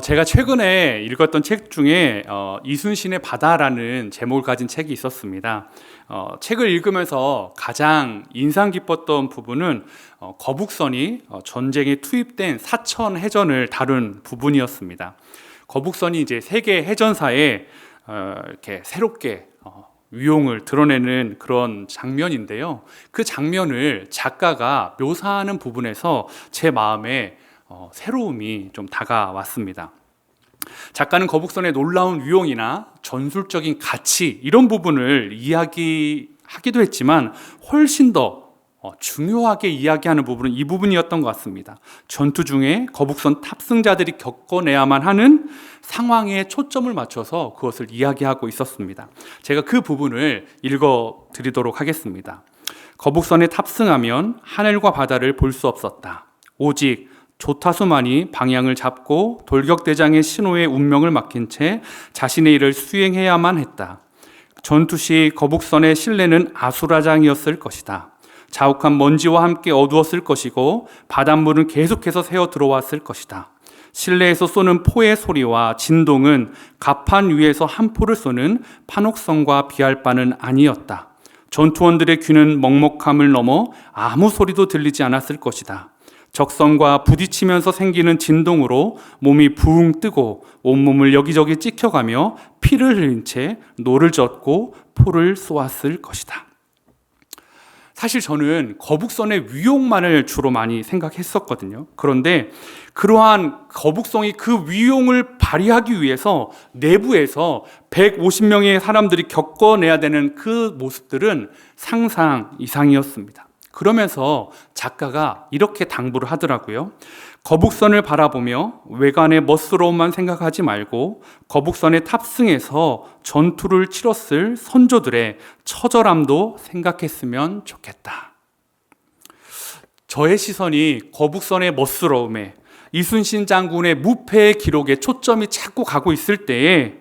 제가 최근에 읽었던 책 중에 이순신의 바다라는 제목을 가진 책이 있었습니다. 책을 읽으면서 가장 인상 깊었던 부분은 거북선이 전쟁에 투입된 사천 해전을 다룬 부분이었습니다. 거북선이 이제 세계 해전사에 이렇게 새롭게 위용을 드러내는 그런 장면인데요. 그 장면을 작가가 묘사하는 부분에서 제 마음에 새로움이 좀 다가왔습니다. 작가는 거북선의 놀라운 위용이나 전술적인 가치 이런 부분을 이야기하기도 했지만 훨씬 더 중요하게 이야기하는 부분은 이 부분이었던 것 같습니다. 전투 중에 거북선 탑승자들이 겪어내야만 하는 상황에 초점을 맞춰서 그것을 이야기하고 있었습니다. 제가 그 부분을 읽어드리도록 하겠습니다. 거북선에 탑승하면 하늘과 바다를 볼 수 없었다. 오직 조타수만이 방향을 잡고 돌격대장의 신호에 운명을 맡긴 채 자신의 일을 수행해야만 했다. 전투 시 거북선의 실내는 아수라장이었을 것이다. 자욱한 먼지와 함께 어두웠을 것이고 바닷물은 계속해서 새어 들어왔을 것이다. 실내에서 쏘는 포의 소리와 진동은 갑판 위에서 한 포를 쏘는 판옥선과 비할 바는 아니었다. 전투원들의 귀는 먹먹함을 넘어 아무 소리도 들리지 않았을 것이다. 적선과 부딪히면서 생기는 진동으로 몸이 붕 뜨고 온몸을 여기저기 찍혀가며 피를 흘린 채 노를 젓고 포를 쏘았을 것이다. 사실 저는 거북선의 위용만을 주로 많이 생각했었거든요. 그런데 그러한 거북선이 그 위용을 발휘하기 위해서 내부에서 150명의 사람들이 겪어내야 되는 그 모습들은 상상 이상이었습니다. 그러면서 작가가 이렇게 당부를 하더라고요. 거북선을 바라보며 외관의 멋스러움만 생각하지 말고 거북선에 탑승해서 전투를 치렀을 선조들의 처절함도 생각했으면 좋겠다. 저의 시선이 거북선의 멋스러움에 이순신 장군의 무패의 기록에 초점이 자꾸 가고 있을 때에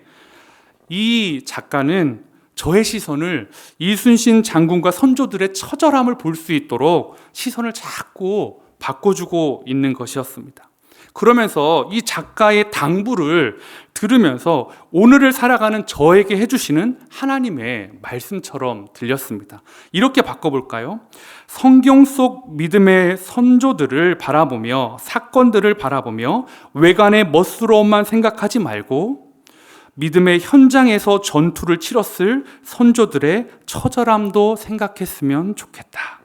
이 작가는 저의 시선을 이순신 장군과 선조들의 처절함을 볼 수 있도록 시선을 자꾸 바꿔주고 있는 것이었습니다. 그러면서 이 작가의 당부를 들으면서 오늘을 살아가는 저에게 해주시는 하나님의 말씀처럼 들렸습니다. 이렇게 바꿔볼까요? 성경 속 믿음의 선조들을 바라보며 사건들을 바라보며 외관의 멋스러움만 생각하지 말고 믿음의 현장에서 전투를 치렀을 선조들의 처절함도 생각했으면 좋겠다.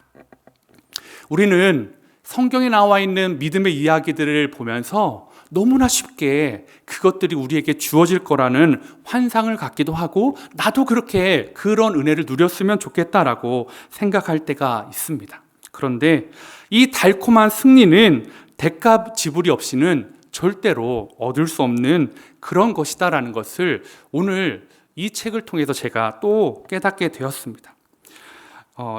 우리는 성경에 나와 있는 믿음의 이야기들을 보면서 너무나 쉽게 그것들이 우리에게 주어질 거라는 환상을 갖기도 하고 나도 그렇게 그런 은혜를 누렸으면 좋겠다라고 생각할 때가 있습니다. 그런데 이 달콤한 승리는 대가 지불이 없이는 절대로 얻을 수 없는 그런 것이다라는 것을 오늘 이 책을 통해서 제가 또 깨닫게 되었습니다.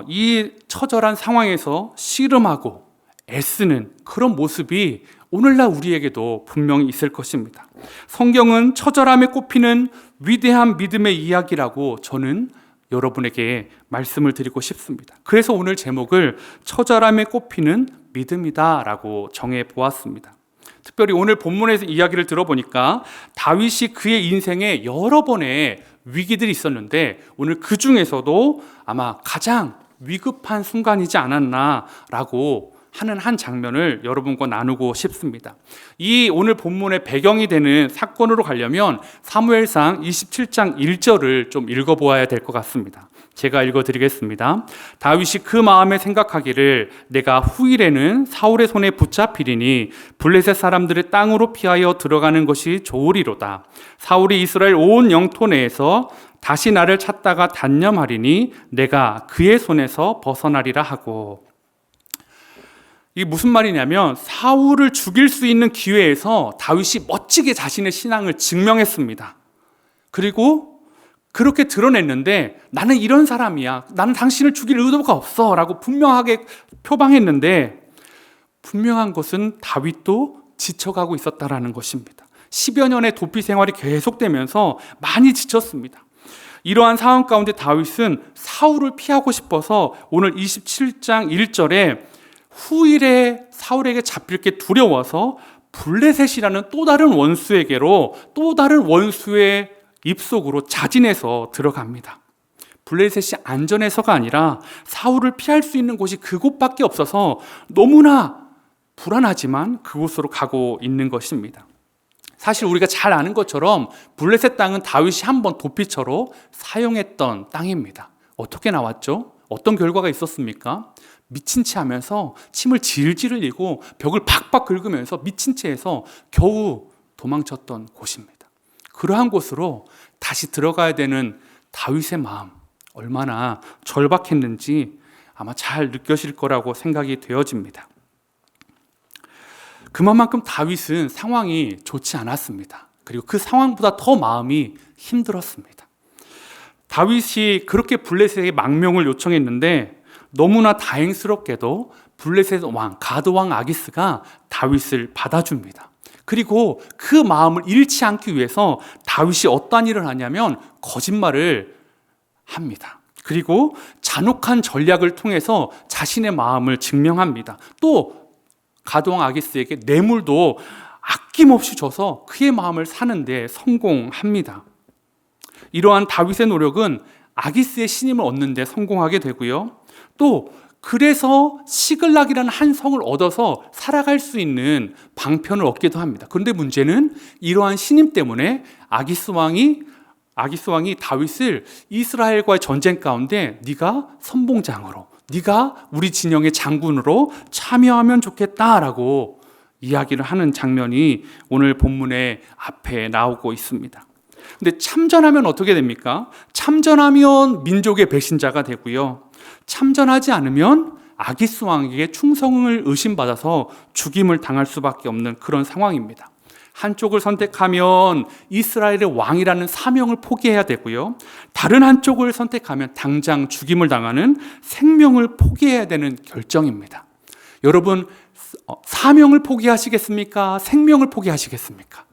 이 처절한 상황에서 씨름하고 애쓰는 그런 모습이 오늘날 우리에게도 분명히 있을 것입니다. 성경은 처절함에 꼽히는 위대한 믿음의 이야기라고 저는 여러분에게 말씀을 드리고 싶습니다. 그래서 오늘 제목을 처절함에 꼽히는 믿음이다라고 정해 보았습니다. 특별히 오늘 본문에서 이야기를 들어보니까 다윗이 그의 인생에 여러 번의 위기들이 있었는데 오늘 그 중에서도 아마 가장 위급한 순간이지 않았나라고 하는 한 장면을 여러분과 나누고 싶습니다. 이 오늘 본문의 배경이 되는 사건으로 가려면 사무엘상 27장 1절을 좀 읽어보아야 될 것 같습니다. 제가 읽어드리겠습니다. 다윗이 그 마음에 생각하기를 내가 후일에는 사울의 손에 붙잡히리니 블레셋 사람들의 땅으로 피하여 들어가는 것이 좋으리로다. 사울이 이스라엘 온 영토 내에서 다시 나를 찾다가 단념하리니 내가 그의 손에서 벗어나리라 하고. 이게 무슨 말이냐면 사울을 죽일 수 있는 기회에서 다윗이 멋지게 자신의 신앙을 증명했습니다. 그리고 그렇게 드러냈는데 나는 이런 사람이야. 나는 당신을 죽일 의도가 없어 라고 분명하게 표방했는데 분명한 것은 다윗도 지쳐가고 있었다라는 것입니다. 10여 년의 도피 생활이 계속되면서 많이 지쳤습니다. 이러한 상황 가운데 다윗은 사울을 피하고 싶어서 오늘 27장 1절에 후일에 사울에게 잡힐 게 두려워서 블레셋이라는 또 다른 원수에게로 또 다른 원수의 입속으로 자진해서 들어갑니다. 블레셋이 안전해서가 아니라 사울을 피할 수 있는 곳이 그곳밖에 없어서 너무나 불안하지만 그곳으로 가고 있는 것입니다. 사실 우리가 잘 아는 것처럼 블레셋 땅은 다윗이 한번 도피처로 사용했던 땅입니다. 어떻게 나왔죠? 어떤 결과가 있었습니까? 미친 채 하면서 침을 질질 흘리고 벽을 박박 긁으면서 미친 채해서 겨우 도망쳤던 곳입니다. 그러한 곳으로 다시 들어가야 되는 다윗의 마음, 얼마나 절박했는지 아마 잘 느껴질 거라고 생각이 되어집니다. 그만큼 다윗은 상황이 좋지 않았습니다. 그리고 그 상황보다 더 마음이 힘들었습니다. 다윗이 그렇게 블레셋에게 망명을 요청했는데 너무나 다행스럽게도 블레셋 왕 가드 왕 아기스가 다윗을 받아줍니다. 그리고 그 마음을 잃지 않기 위해서 다윗이 어떠한 일을 하냐면 거짓말을 합니다. 그리고 잔혹한 전략을 통해서 자신의 마음을 증명합니다. 또 가드왕 아기스에게 뇌물도 아낌없이 줘서 그의 마음을 사는 데 성공합니다. 이러한 다윗의 노력은 아기스의 신임을 얻는 데 성공하게 되고요. 또 그래서 시글락이라는 한 성을 얻어서 살아갈 수 있는 방편을 얻기도 합니다. 그런데 문제는 이러한 신임 때문에 아기스 왕이 다윗을 이스라엘과의 전쟁 가운데 네가 선봉장으로, 네가 우리 진영의 장군으로 참여하면 좋겠다라고 이야기를 하는 장면이 오늘 본문의 앞에 나오고 있습니다. 근데 참전하면 어떻게 됩니까? 참전하면 민족의 배신자가 되고요. 참전하지 않으면 아기스 왕에게 충성을 의심받아서 죽임을 당할 수밖에 없는 그런 상황입니다. 한쪽을 선택하면 이스라엘의 왕이라는 사명을 포기해야 되고요. 다른 한쪽을 선택하면 당장 죽임을 당하는 생명을 포기해야 되는 결정입니다. 여러분, 사명을 포기하시겠습니까? 생명을 포기하시겠습니까?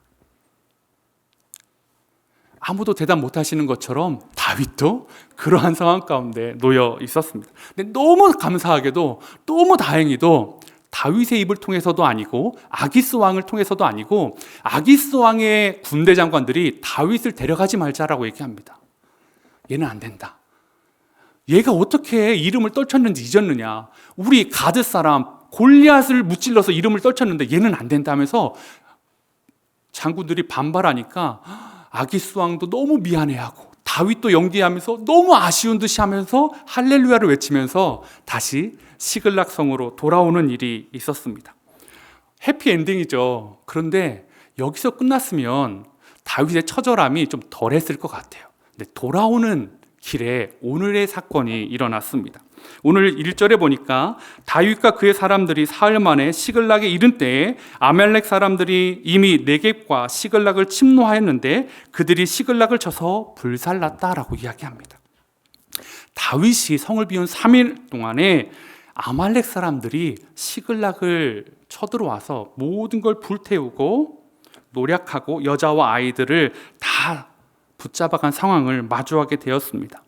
아무도 대답 못 하시는 것처럼 다윗도 그러한 상황 가운데 놓여 있었습니다. 근데 너무 감사하게도, 너무 다행히도 다윗의 입을 통해서도 아니고 아기스 왕을 통해서도 아니고 아기스 왕의 군대 장관들이 다윗을 데려가지 말자라고 얘기합니다. 얘는 안 된다. 얘가 어떻게 이름을 떨쳤는지 잊었느냐. 우리 가드 사람 골리앗을 무찔러서 이름을 떨쳤는데 얘는 안 된다면서 장군들이 반발하니까 아기스 왕도 너무 미안해하고 다윗도 영디하면서 너무 아쉬운 듯이 하면서 할렐루야를 외치면서 다시 시글락 성으로 돌아오는 일이 있었습니다. 해피엔딩이죠. 그런데 여기서 끝났으면 다윗의 처절함이 좀 덜했을 것 같아요. 근데 돌아오는 길에 오늘의 사건이 일어났습니다. 오늘 1절에 보니까 다윗과 그의 사람들이 사흘 만에 시글락에 이른 때에 아말렉 사람들이 이미 네겝과 시글락을 침노하였는데 그들이 시글락을 쳐서 불살랐다라고 이야기합니다. 다윗이 성을 비운 3일 동안에 아말렉 사람들이 시글락을 쳐들어와서 모든 걸 불태우고 노략하고 여자와 아이들을 다 붙잡아간 상황을 마주하게 되었습니다.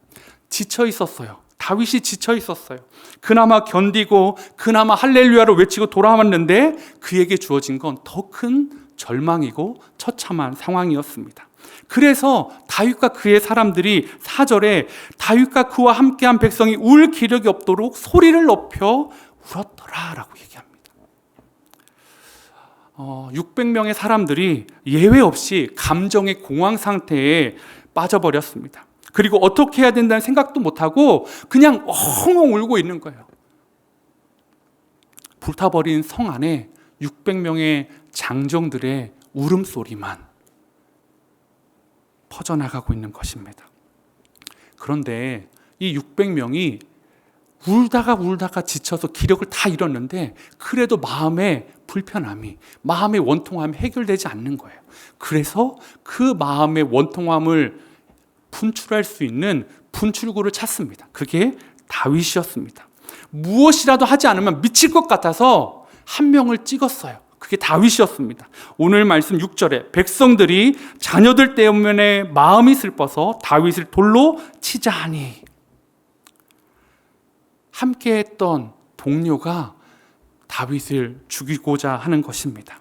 지쳐 있었어요. 다윗이 지쳐 있었어요. 그나마 견디고 그나마 할렐루야를 외치고 돌아왔는데 그에게 주어진 건 더 큰 절망이고 처참한 상황이었습니다. 그래서 다윗과 그의 사람들이 4절에 다윗과 그와 함께한 백성이 울 기력이 없도록 소리를 높여 울었더라라고 얘기합니다. 600명의 사람들이 예외 없이 감정의 공황 상태에 빠져버렸습니다. 그리고 어떻게 해야 된다는 생각도 못하고 그냥 엉엉 울고 있는 거예요. 불타버린 성 안에 600명의 장정들의 울음소리만 퍼져나가고 있는 것입니다. 그런데 이 600명이 울다가 지쳐서 기력을 다 잃었는데 그래도 마음의 불편함이, 마음의 원통함이 해결되지 않는 거예요. 그래서 그 마음의 원통함을 분출할 수 있는 분출구를 찾습니다. 그게 다윗이었습니다. 무엇이라도 하지 않으면 미칠 것 같아서 한 명을 찍었어요. 그게 다윗이었습니다. 오늘 말씀 6절에 백성들이 자녀들 때문에 마음이 슬퍼서 다윗을 돌로 치자 하니, 함께했던 동료가 다윗을 죽이고자 하는 것입니다.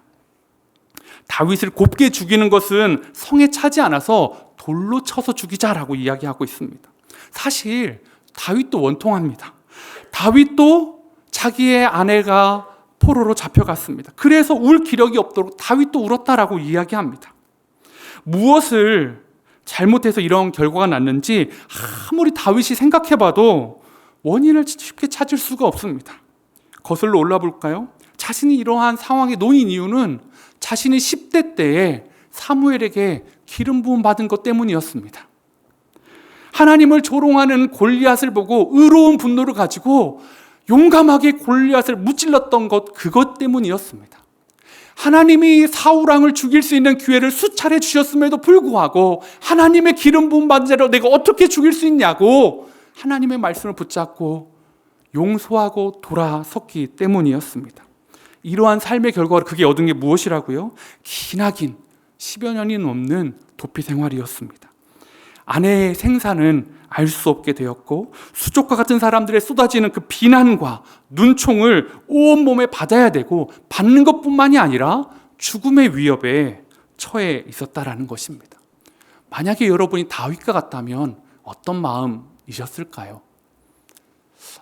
다윗을 곱게 죽이는 것은 성에 차지 않아서 돌로 쳐서 죽이자라고 이야기하고 있습니다. 사실 다윗도 원통합니다. 다윗도 자기의 아내가 포로로 잡혀갔습니다. 그래서 울 기력이 없도록 다윗도 울었다라고 이야기합니다. 무엇을 잘못해서 이런 결과가 났는지 아무리 다윗이 생각해봐도 원인을 쉽게 찾을 수가 없습니다. 거슬러 올라 볼까요? 자신이 이러한 상황에 놓인 이유는 자신이 10대 때에 사무엘에게 기름 부음 받은 것 때문이었습니다. 하나님을 조롱하는 골리앗을 보고 의로운 분노를 가지고 용감하게 골리앗을 무찔렀던 것, 그것 때문이었습니다. 하나님이 사울왕을 죽일 수 있는 기회를 수차례 주셨음에도 불구하고 하나님의 기름 부음 받은 자로 내가 어떻게 죽일 수 있냐고 하나님의 말씀을 붙잡고 용서하고 돌아섰기 때문이었습니다. 이러한 삶의 결과로 그게 얻은 게 무엇이라고요? 기나긴 10여 년이 넘는 도피 생활이었습니다. 아내의 생사는 알 수 없게 되었고 수족과 같은 사람들의 쏟아지는 그 비난과 눈총을 온몸에 받아야 되고 받는 것뿐만이 아니라 죽음의 위협에 처해 있었다라는 것입니다. 만약에 여러분이 다윗과 같다면 어떤 마음이셨을까요?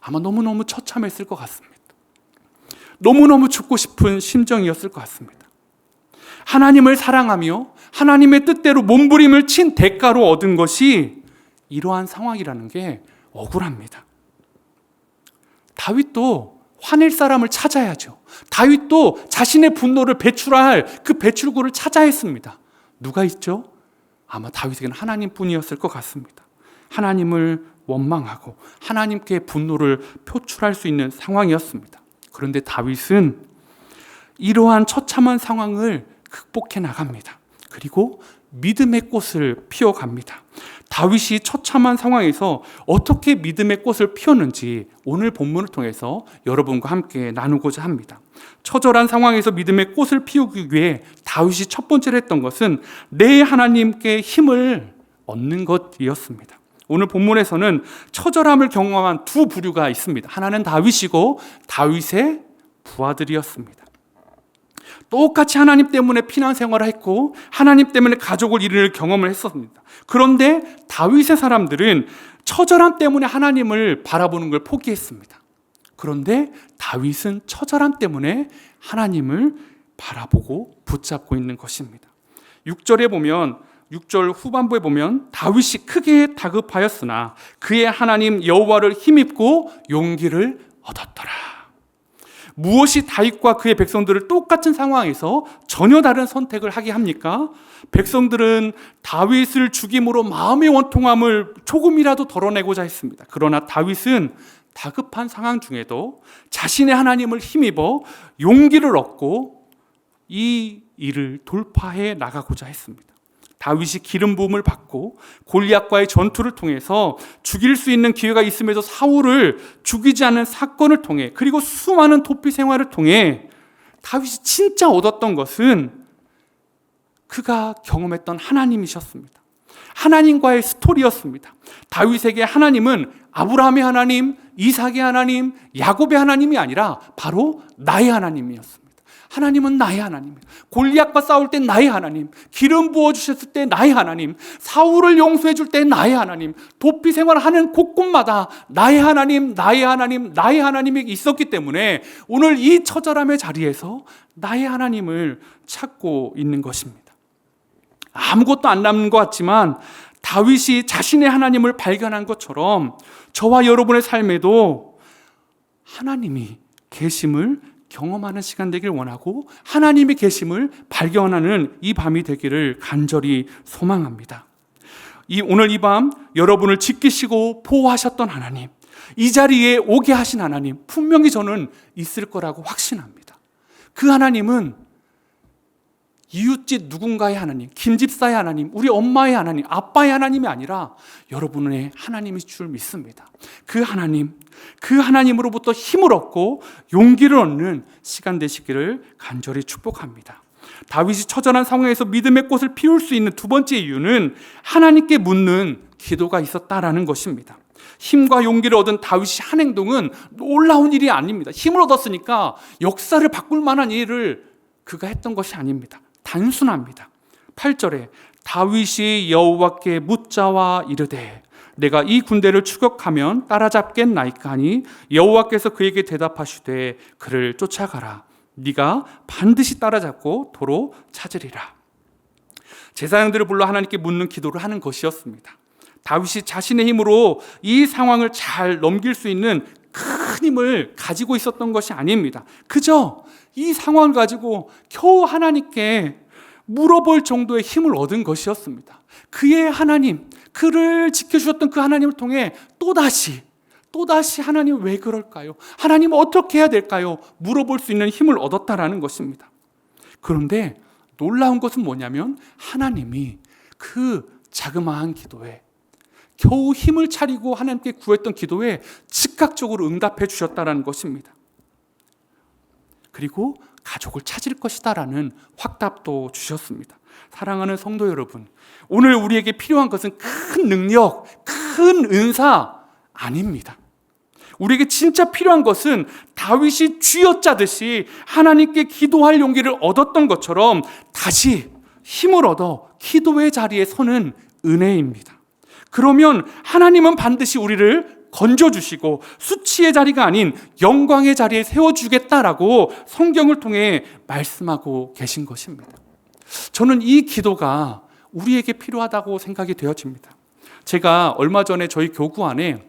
아마 너무너무 처참했을 것 같습니다. 너무너무 죽고 싶은 심정이었을 것 같습니다. 하나님을 사랑하며 하나님의 뜻대로 몸부림을 친 대가로 얻은 것이 이러한 상황이라는 게 억울합니다. 다윗도 화낼 사람을 찾아야죠. 다윗도 자신의 분노를 배출할 그 배출구를 찾아야 했습니다. 누가 있죠? 아마 다윗에게는 하나님뿐이었을 것 같습니다. 하나님을 원망하고 하나님께 분노를 표출할 수 있는 상황이었습니다. 그런데 다윗은 이러한 처참한 상황을 극복해 나갑니다. 그리고 믿음의 꽃을 피워갑니다. 다윗이 처참한 상황에서 어떻게 믿음의 꽃을 피웠는지 오늘 본문을 통해서 여러분과 함께 나누고자 합니다. 처절한 상황에서 믿음의 꽃을 피우기 위해 다윗이 첫 번째로 했던 것은 내 하나님께 힘을 얻는 것이었습니다. 오늘 본문에서는 처절함을 경험한 두 부류가 있습니다. 하나는 다윗이고 다윗의 부하들이었습니다. 똑같이 하나님 때문에 피난 생활을 했고 하나님 때문에 가족을 잃을 경험을 했었습니다. 그런데 다윗의 사람들은 처절함 때문에 하나님을 바라보는 걸 포기했습니다. 그런데 다윗은 처절함 때문에 하나님을 바라보고 붙잡고 있는 것입니다. 6절에 보면 6절 후반부에 보면 다윗이 크게 다급하였으나 그의 하나님 여호와를 힘입고 용기를 얻었더라. 무엇이 다윗과 그의 백성들을 똑같은 상황에서 전혀 다른 선택을 하게 합니까? 백성들은 다윗을 죽임으로 마음의 원통함을 조금이라도 덜어내고자 했습니다. 그러나 다윗은 다급한 상황 중에도 자신의 하나님을 힘입어 용기를 얻고 이 일을 돌파해 나가고자 했습니다. 다윗이 기름 부음을 받고 골리앗과의 전투를 통해서 죽일 수 있는 기회가 있음에도 사울을 죽이지 않은 사건을 통해 그리고 수많은 도피 생활을 통해 다윗이 진짜 얻었던 것은 그가 경험했던 하나님이셨습니다. 하나님과의 스토리였습니다. 다윗에게 하나님은 아브라함의 하나님, 이삭의 하나님, 야곱의 하나님이 아니라 바로 나의 하나님이었습니다. 하나님은 나의 하나님이에요. 골리앗과 싸울 때 나의 하나님, 기름 부어주셨을 때 나의 하나님, 사울을 용서해 줄 때 나의 하나님, 도피 생활을 하는 곳곳마다 나의 하나님, 나의 하나님, 나의 하나님이 있었기 때문에 오늘 이 처절함의 자리에서 나의 하나님을 찾고 있는 것입니다. 아무것도 안 남는 것 같지만 다윗이 자신의 하나님을 발견한 것처럼 저와 여러분의 삶에도 하나님이 계심을 경험하는 시간 되길 원하고 하나님의 계심을 발견하는 이 밤이 되기를 간절히 소망합니다. 오늘 이 밤 여러분을 지키시고 보호하셨던 하나님, 이 자리에 오게 하신 하나님 분명히 저는 있을 거라고 확신합니다. 그 하나님은 이웃집 누군가의 하나님, 김집사의 하나님, 우리 엄마의 하나님, 아빠의 하나님이 아니라 여러분의 하나님이 줄 믿습니다. 그 하나님, 그 하나님으로부터 힘을 얻고 용기를 얻는 시간 되시기를 간절히 축복합니다. 다윗이 처절한 상황에서 믿음의 꽃을 피울 수 있는 두 번째 이유는 하나님께 묻는 기도가 있었다라는 것입니다. 힘과 용기를 얻은 다윗이 한 행동은 놀라운 일이 아닙니다. 힘을 얻었으니까 역사를 바꿀 만한 일을 그가 했던 것이 아닙니다. 단순합니다. 8절에 다윗이 여호와께 묻자와 이르되 내가 이 군대를 추격하면 따라잡겠나이까 하니 여호와께서 그에게 대답하시되 그를 쫓아가라. 네가 반드시 따라잡고 도로 찾으리라. 제사장들을 불러 하나님께 묻는 기도를 하는 것이었습니다. 다윗이 자신의 힘으로 이 상황을 잘 넘길 수 있는 큰 힘을 가지고 있었던 것이 아닙니다. 그저 이 상황을 가지고 겨우 하나님께 물어볼 정도의 힘을 얻은 것이었습니다. 그의 하나님, 그를 지켜주셨던 그 하나님을 통해 또다시 하나님 왜 그럴까요? 하나님 어떻게 해야 될까요? 물어볼 수 있는 힘을 얻었다라는 것입니다. 그런데 놀라운 것은 뭐냐면 하나님이 그 자그마한 기도에 겨우 힘을 차리고 하나님께 구했던 기도에 즉각적으로 응답해 주셨다는 것입니다. 그리고 가족을 찾을 것이다라는 확답도 주셨습니다. 사랑하는 성도 여러분, 오늘 우리에게 필요한 것은 큰 능력, 큰 은사 아닙니다. 우리에게 진짜 필요한 것은 다윗이 쥐어짜듯이 하나님께 기도할 용기를 얻었던 것처럼 다시 힘을 얻어 기도의 자리에 서는 은혜입니다. 그러면 하나님은 반드시 우리를 건져주시고 수치의 자리가 아닌 영광의 자리에 세워주겠다라고 성경을 통해 말씀하고 계신 것입니다. 저는 이 기도가 우리에게 필요하다고 생각이 되어집니다. 제가 얼마 전에 저희 교구 안에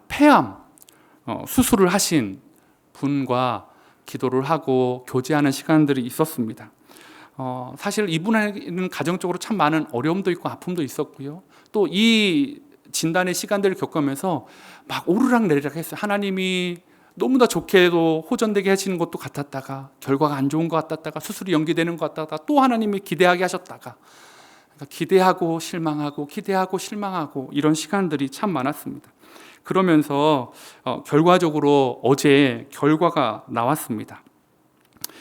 폐암 수술을 하신 분과 기도를 하고 교제하는 시간들이 있었습니다. 사실 이분에게는 가정적으로 참 많은 어려움도 있고 아픔도 있었고요. 또 이 진단의 시간들을 겪으면서 막 오르락내리락 했어요. 하나님이 너무나 좋게도 호전되게 하시는 것도 같았다가 결과가 안 좋은 것 같았다가 수술이 연기되는 것 같다가 또 하나님이 기대하게 하셨다가 기대하고 실망하고 기대하고 실망하고 이런 시간들이 참 많았습니다. 그러면서 결과적으로 어제 결과가 나왔습니다.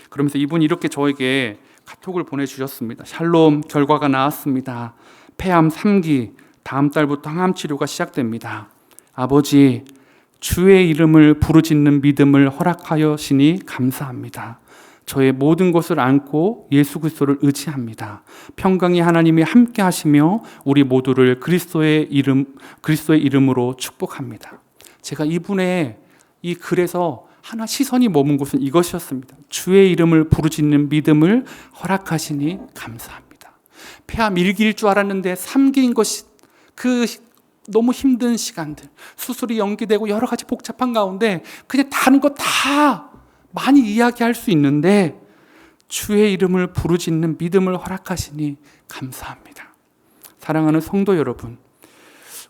그러면서 이분이 이렇게 저에게 카톡을 보내주셨습니다. 샬롬, 결과가 나왔습니다. 폐암 3기, 다음 달부터 항암 치료가 시작됩니다. 아버지, 주의 이름을 부르짖는 믿음을 허락하여시니 감사합니다. 저의 모든 것을 안고 예수 그리스도를 의지합니다. 평강이 하나님이 함께 하시며 우리 모두를 그리스도의 이름으로 축복합니다. 제가 이분의 이 글에서 하나 시선이 머문 곳은 이것이었습니다. 주의 이름을 부르짖는 믿음을 허락하시니 감사합니다. 폐암 1기일 줄 알았는데 3기인 것이 그 너무 힘든 시간들, 수술이 연기되고 여러 가지 복잡한 가운데 그냥 다른 거 다 많이 이야기할 수 있는데 주의 이름을 부르짖는 믿음을 허락하시니 감사합니다. 사랑하는 성도 여러분,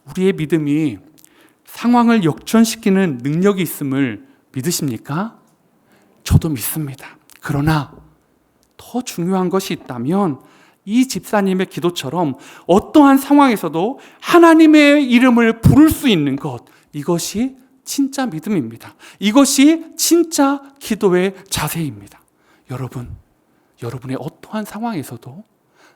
우리의 믿음이 상황을 역전시키는 능력이 있음을 믿으십니까? 저도 믿습니다. 그러나 더 중요한 것이 있다면 이 집사님의 기도처럼 어떠한 상황에서도 하나님의 이름을 부를 수 있는 것, 이것이 진짜 믿음입니다. 이것이 진짜 기도의 자세입니다. 여러분의 어떠한 상황에서도,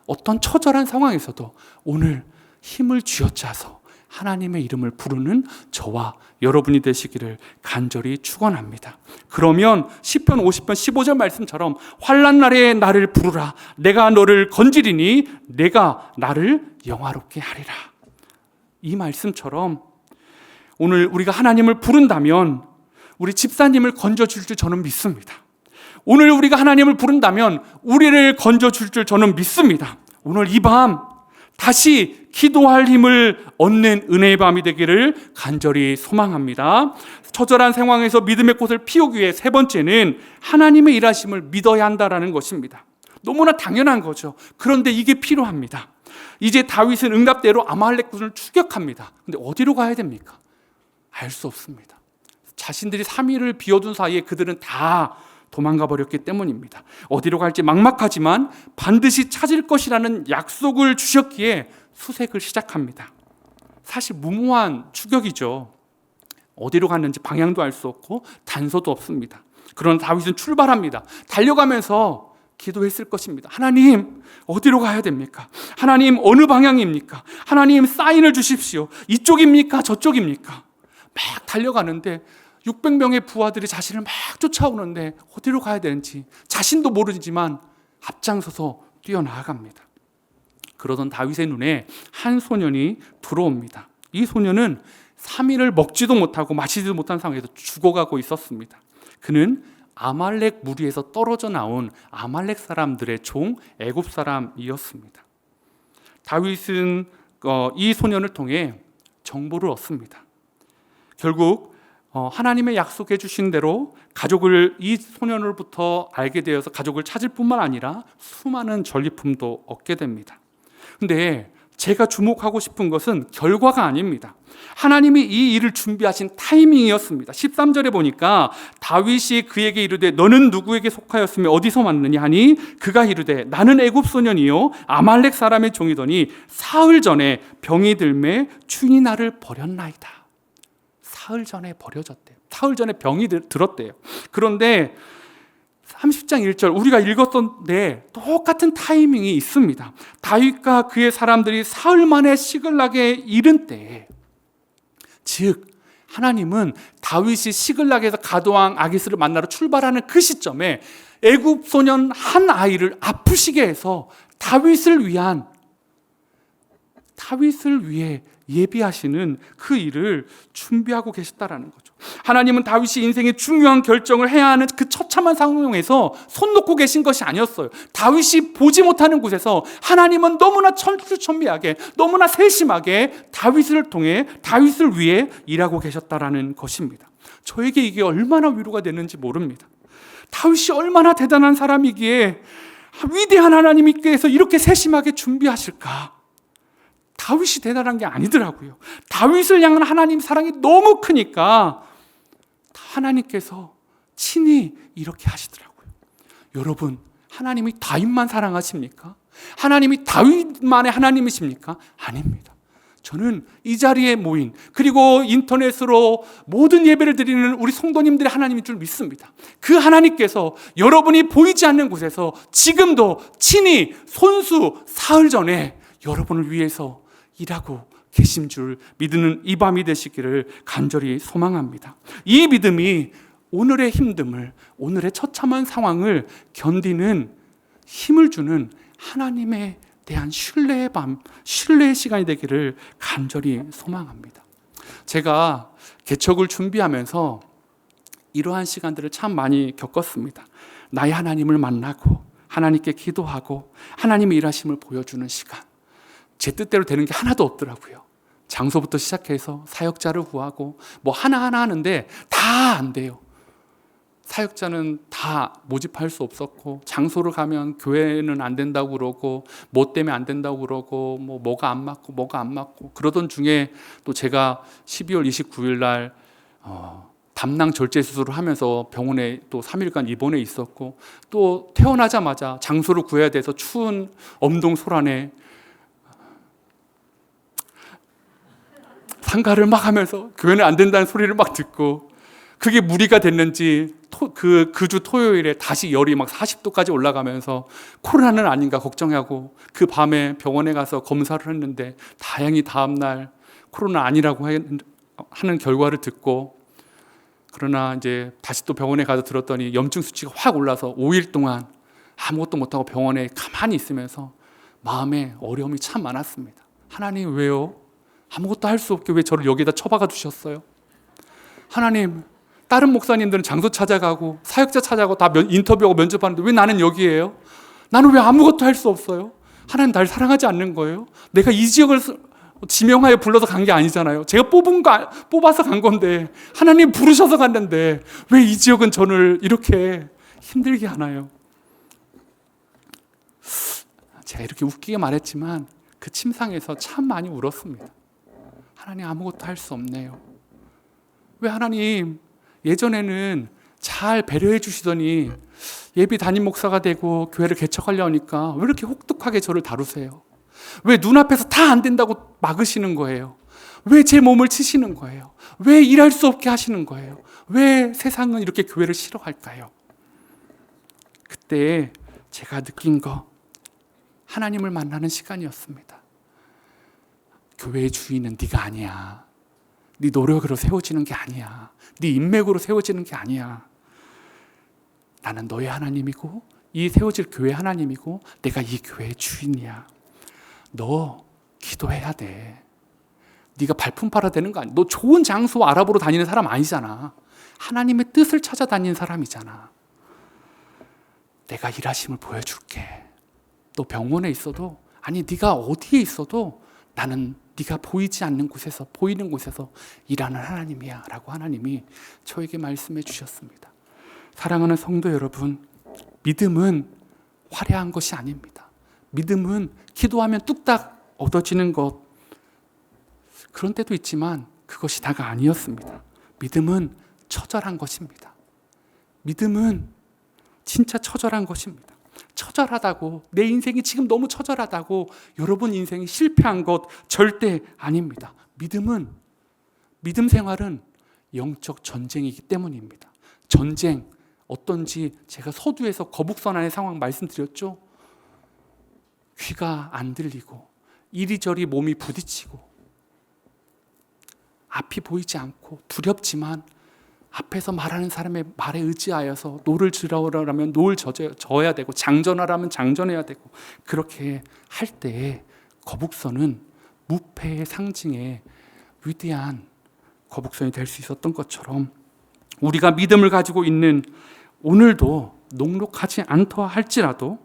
어떤 처절한 상황에서도 오늘 힘을 쥐어짜서 하나님의 이름을 부르는 저와 여러분이 되시기를 간절히 축원합니다. 그러면 시편 50편 15절 말씀처럼 환난 날에 나를 부르라. 내가 너를 건지리니 내가 나를 영화롭게 하리라. 이 말씀처럼 오늘 우리가 하나님을 부른다면 우리 집사님을 건져줄 줄 저는 믿습니다. 오늘 우리가 하나님을 부른다면 우리를 건져줄 줄 저는 믿습니다. 오늘 이 밤 다시 기도할 힘을 얻는 은혜의 밤이 되기를 간절히 소망합니다. 처절한 상황에서 믿음의 꽃을 피우기 위해 세 번째는 하나님의 일하심을 믿어야 한다는 것입니다. 너무나 당연한 거죠. 그런데 이게 필요합니다. 이제 다윗은 응답대로 아말렉 군을 추격합니다. 근데 어디로 가야 됩니까? 알 수 없습니다. 자신들이 3일을 비워둔 사이에 그들은 다 도망가 버렸기 때문입니다. 어디로 갈지 막막하지만 반드시 찾을 것이라는 약속을 주셨기에 수색을 시작합니다. 사실 무모한 추격이죠. 어디로 갔는지 방향도 알 수 없고 단서도 없습니다. 그러나 다윗은 출발합니다. 달려가면서 기도했을 것입니다. 하나님, 어디로 가야 됩니까? 하나님, 어느 방향입니까? 하나님, 사인을 주십시오. 이쪽입니까? 저쪽입니까? 막 달려가는데 600명의 부하들이 자신을 막 쫓아오는데 어디로 가야 되는지 자신도 모르지만 앞장서서 뛰어나갑니다. 그러던 다윗의 눈에 한 소년이 들어옵니다. 이 소년은 3일을 먹지도 못하고 마시지도 못한 상황에서 죽어가고 있었습니다. 그는 아말렉 무리에서 떨어져 나온 아말렉 사람들의 종 애굽 사람이었습니다. 다윗은 이 소년을 통해 정보를 얻습니다. 결국 하나님의 약속해 주신 대로 가족을 이 소년으로부터 알게 되어서 가족을 찾을 뿐만 아니라 수많은 전리품도 얻게 됩니다. 근데 제가 주목하고 싶은 것은 결과가 아닙니다. 하나님이 이 일을 준비하신 타이밍이었습니다. 13절에 보니까 다윗이 그에게 이르되 너는 누구에게 속하였으며 어디서 왔느냐 하니 그가 이르되 나는 애굽 소년이요 아말렉 사람의 종이더니 사흘 전에 병이 들매 주인이 나를 버렸나이다. 사흘 전에 버려졌대요. 사흘 전에 병이 들었대요. 그런데 30장 1절 우리가 읽었던데 똑같은 타이밍이 있습니다. 다윗과 그의 사람들이 사흘 만에 시글락에 이른 때에, 즉 하나님은 다윗이 시글락에서 가도왕 아기스를 만나러 출발하는 그 시점에 애굽 소년 한 아이를 아프시게 해서 다윗을 위해 예비하시는 그 일을 준비하고 계셨다라는 거죠. 하나님은 다윗이 인생의 중요한 결정을 해야 하는 그 처참한 상황에서 손 놓고 계신 것이 아니었어요. 다윗이 보지 못하는 곳에서 하나님은 너무나 천추천미하게, 너무나 세심하게 다윗을 통해 다윗을 위해 일하고 계셨다라는 것입니다. 저에게 이게 얼마나 위로가 되는지 모릅니다. 다윗이 얼마나 대단한 사람이기에 위대한 하나님께서 이렇게 세심하게 준비하실까? 다윗이 대단한 게 아니더라고요. 다윗을 향한 하나님 사랑이 너무 크니까 하나님께서 친히 이렇게 하시더라고요. 여러분, 하나님이 다윗만 사랑하십니까? 하나님이 다윗만의 하나님이십니까? 아닙니다. 저는 이 자리에 모인, 그리고 인터넷으로 모든 예배를 드리는 우리 성도님들의 하나님인 줄 믿습니다. 그 하나님께서 여러분이 보이지 않는 곳에서 지금도 친히 손수 사흘 전에 여러분을 위해서 일하고 계신 줄 믿는 이 밤이 되시기를 간절히 소망합니다. 이 믿음이 오늘의 힘듦을, 오늘의 처참한 상황을 견디는 힘을 주는 하나님에 대한 신뢰의 밤, 신뢰의 시간이 되기를 간절히 소망합니다. 제가 개척을 준비하면서 이러한 시간들을 참 많이 겪었습니다. 나의 하나님을 만나고 하나님께 기도하고 하나님의 일하심을 보여주는 시간. 제 뜻대로 되는 게 하나도 없더라고요. 장소부터 시작해서 사역자를 구하고 뭐 하나하나 하는데 다 안 돼요. 사역자는 다 모집할 수 없었고, 장소를 가면 교회는 안 된다고 그러고, 뭐 때문에 안 된다고 그러고, 뭐가 안 맞고 그러던 중에 또 제가 12월 29일 날 담낭 절제 수술을 하면서 병원에 또 3일간 입원해 있었고, 또 태어나자마자 장소를 구해야 돼서 추운 엄동 소란에 상가를 막 하면서 교회는 안 된다는 소리를 막 듣고, 그게 무리가 됐는지 그 주 토요일에 다시 열이 막 40도까지 올라가면서 코로나는 아닌가 걱정하고 그 밤에 병원에 가서 검사를 했는데 다행히 다음날 코로나 아니라고 하는 결과를 듣고, 그러나 이제 다시 또 병원에 가서 들었더니 염증 수치가 확 올라서 5일 동안 아무것도 못하고 병원에 가만히 있으면서 마음에 어려움이 참 많았습니다. 하나님, 왜요? 아무것도 할 수 없게 왜 저를 여기에다 처박아 두셨어요? 하나님, 다른 목사님들은 장소 찾아가고 사역자 찾아가고 다 인터뷰하고 면접하는데 왜 나는 여기에요? 나는 왜 아무것도 할 수 없어요? 하나님, 날 사랑하지 않는 거예요? 내가 이 지역을 지명하여 불러서 간 게 아니잖아요. 제가 뽑아서 간 건데, 하나님 부르셔서 갔는데 왜 이 지역은 저를 이렇게 힘들게 하나요? 제가 이렇게 웃기게 말했지만 그 침상에서 참 많이 울었습니다. 하나님, 아무것도 할 수 없네요. 왜 하나님 예전에는 잘 배려해 주시더니 예비 담임 목사가 되고 교회를 개척하려니까 왜 이렇게 혹독하게 저를 다루세요? 왜 눈앞에서 다 안 된다고 막으시는 거예요? 왜 제 몸을 치시는 거예요? 왜 일할 수 없게 하시는 거예요? 왜 세상은 이렇게 교회를 싫어할까요? 그때 제가 느낀 거, 하나님을 만나는 시간이었습니다. 교회의 주인은 네가 아니야. 네 노력으로 세워지는 게 아니야. 네 인맥으로 세워지는 게 아니야. 나는 너의 하나님이고 이 세워질 교회 하나님이고 내가 이 교회의 주인이야. 너 기도해야 돼. 네가 발품 팔아 되는 거 아니야. 너 좋은 장소 알아보러 다니는 사람 아니잖아. 하나님의 뜻을 찾아다니는 사람이잖아. 내가 일하심을 보여줄게. 너 병원에 있어도, 아니 네가 어디에 있어도 나는 네가 보이지 않는 곳에서, 보이는 곳에서 일하는 하나님이야 라고 하나님이 저에게 말씀해 주셨습니다. 사랑하는 성도 여러분, 믿음은 화려한 것이 아닙니다. 믿음은 기도하면 뚝딱 얻어지는 것, 그런 때도 있지만 그것이 다가 아니었습니다. 믿음은 처절한 것입니다. 믿음은 진짜 처절한 것입니다. 처절하다고, 내 인생이 지금 너무 처절하다고 여러분 인생이 실패한 것 절대 아닙니다. 믿음 생활은 영적 전쟁이기 때문입니다. 전쟁 어떤지 제가 서두에서 거북선안의 상황 말씀드렸죠. 귀가 안 들리고 이리저리 몸이 부딪히고 앞이 보이지 않고 두렵지만 앞에서 말하는 사람의 말에 의지하여서 노를 지르라면 노를 저어야 되고 장전하라면 장전해야 되고, 그렇게 할 때에 거북선은 무패의 상징의 위대한 거북선이 될 수 있었던 것처럼 우리가 믿음을 가지고 있는 오늘도 녹록하지 않다 할지라도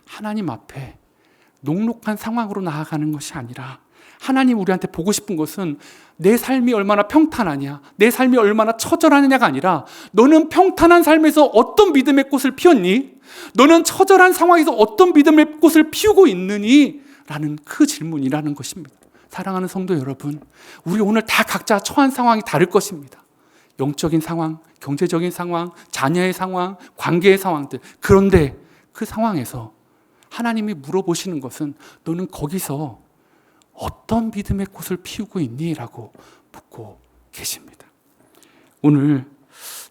하나님 앞에 녹록한 상황으로 나아가는 것이 아니라, 하나님 우리한테 보고 싶은 것은 내 삶이 얼마나 평탄하냐, 내 삶이 얼마나 처절하느냐가 아니라 너는 평탄한 삶에서 어떤 믿음의 꽃을 피웠니? 너는 처절한 상황에서 어떤 믿음의 꽃을 피우고 있느니? 라는 그 질문이라는 것입니다. 사랑하는 성도 여러분, 우리 오늘 다 각자 처한 상황이 다를 것입니다. 영적인 상황, 경제적인 상황, 자녀의 상황, 관계의 상황들. 그런데 그 상황에서 하나님이 물어보시는 것은 너는 거기서 어떤 믿음의 꽃을 피우고 있니? 라고 묻고 계십니다. 오늘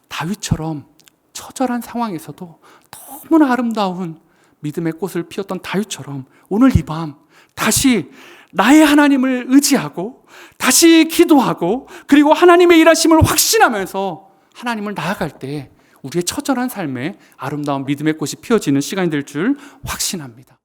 다윗처럼 처절한 상황에서도 너무나 아름다운 믿음의 꽃을 피웠던 다윗처럼 오늘 이 밤 다시 나의 하나님을 의지하고 다시 기도하고 그리고 하나님의 일하심을 확신하면서 하나님을 나아갈 때 우리의 처절한 삶에 아름다운 믿음의 꽃이 피어지는 시간이 될 줄 확신합니다.